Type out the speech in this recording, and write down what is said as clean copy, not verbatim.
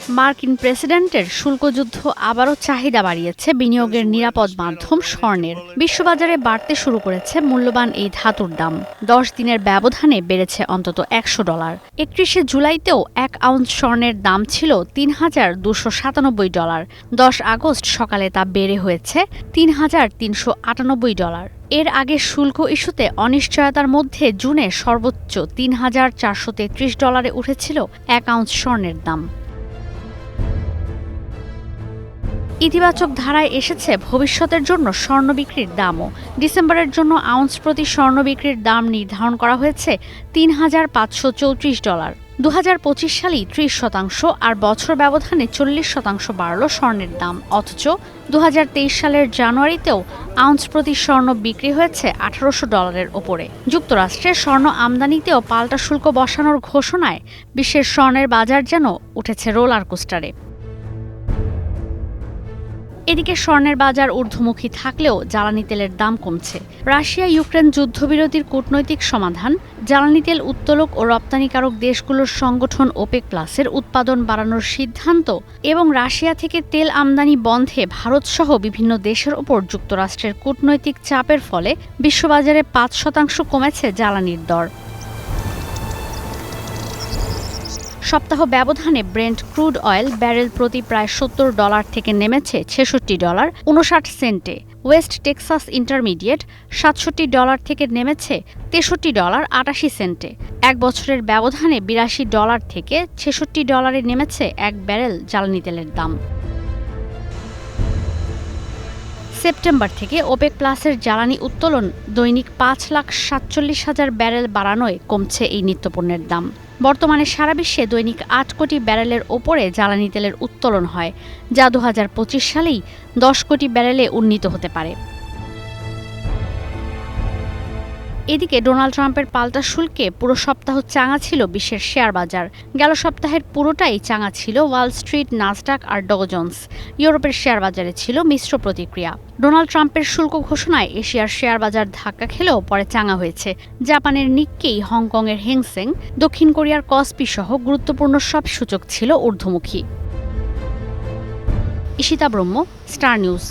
মার্কিন প্রেসিডেন্টের শুল্কযুদ্ধ আবারও চাহিদা বাড়িয়েছে বিনিয়োগের নিরাপদ মাধ্যম স্বর্ণের। বিশ্ববাজারে বাড়তে শুরু করেছে মূল্যবান এই ধাতুর দাম। 10 দিনের ব্যবধানে বেড়েছে অন্তত $100। 31শে জুলাইতেও 1 আউন্স স্বর্ণের দাম ছিল $3,297। 10 আগস্ট সকালে তা বেড়ে হয়েছে $3,398। এর আগে শুল্ক ইস্যুতে অনিশ্চয়তার মধ্যে জুনে সর্বোচ্চ $3,433 উঠেছিল 1 আউন্স স্বর্ণের দাম। ইতিবাচক ধারায় এসেছে ভবিষ্যতের জন্য স্বর্ণ বিক্রির দামও। ডিসেম্বরের জন্য আউন্স প্রতি স্বর্ণ বিক্রির দাম নির্ধারণ করা হয়েছে $3,534। 2025 সালেই 30% আর বছর ব্যবধানে 40% বাড়ল স্বর্ণের দাম। অথচ 2023 সালের জানুয়ারিতেও আউন্স প্রতি স্বর্ণ বিক্রি হয়েছে $1,800 ওপরে। যুক্তরাষ্ট্রের স্বর্ণ আমদানিতেও পাল্টা শুল্ক বসানোর ঘোষণায় বিশ্বের স্বর্ণের বাজার যেন উঠেছে রোলার কোস্টারে। এদিকে স্বর্ণের বাজার ঊর্ধ্বমুখী থাকলেও জ্বালানি তেলের দাম কমছে। রাশিয়া ইউক্রেন যুদ্ধবিরতির কূটনৈতিক সমাধান, জ্বালানি তেল উত্তোলক ও রপ্তানিকারক দেশগুলোর সংগঠন ওপেক প্লাসের উৎপাদন বাড়ানোর সিদ্ধান্ত এবং রাশিয়া থেকে তেল আমদানি বন্ধে ভারতসহ বিভিন্ন দেশের ওপর যুক্তরাষ্ট্রের কূটনৈতিক চাপের ফলে বিশ্ববাজারে 5% কমেছে জ্বালানির দর। সপ্তাহ ব্যবধানে ব্রেন্ট ক্রুড অয়েল ব্যারেল প্রতি প্রায় $70 থেকে নেমেছে $66.59। ওয়েস্ট টেক্সাস ইন্টারমিডিয়েট $67 থেকে নেমেছে $63.88। 1 বছরের ব্যবধানে $82 থেকে $66 নেমেছে 1 ব্যারেল জ্বালানি তেলের দাম। সেপ্টেম্বর থেকে ওপেক প্লাসের জ্বালানি উত্তোলন দৈনিক 5,47,000 ব্যারেল বাড়ানোয় কমছে এই নিত্যপণ্যের দাম। বর্তমানে সারা বিশ্বে দৈনিক 8 কোটি ব্যারেলের ওপরে জ্বালানি তেলের উত্তোলন হয়, যা 2025 সালেই 10 কোটি ব্যারেলে উন্নীত হতে পারে। এদিকে ডোনাল্ড ট্রাম্পের পাল্টা শুল্কে পুরো সপ্তাহ চাঙা ছিল বিশ্বের শেয়ার বাজার। গেল সপ্তাহের পুরোটাই চাঙা ছিল ওয়াল স্ট্রিট, নাসডাক আর ডও জোন্স। ইউরোপের শেয়ার বাজারে ছিল মিশ্র প্রতিক্রিয়া। ডোনাল্ড ট্রাম্পের শুল্ক ঘোষণায় এশিয়ার শেয়ার বাজার ধাক্কা খেলেও পরে চাঙা হয়েছে। জাপানের নিক্কেই, হংকংয়ের হেংসেং, দক্ষিণ কোরিয়ার কসপি সহ গুরুত্বপূর্ণ সব সূচক ছিল ঊর্ধ্বমুখী। ঈশিতা ব্রহ্ম, স্টার নিউজ।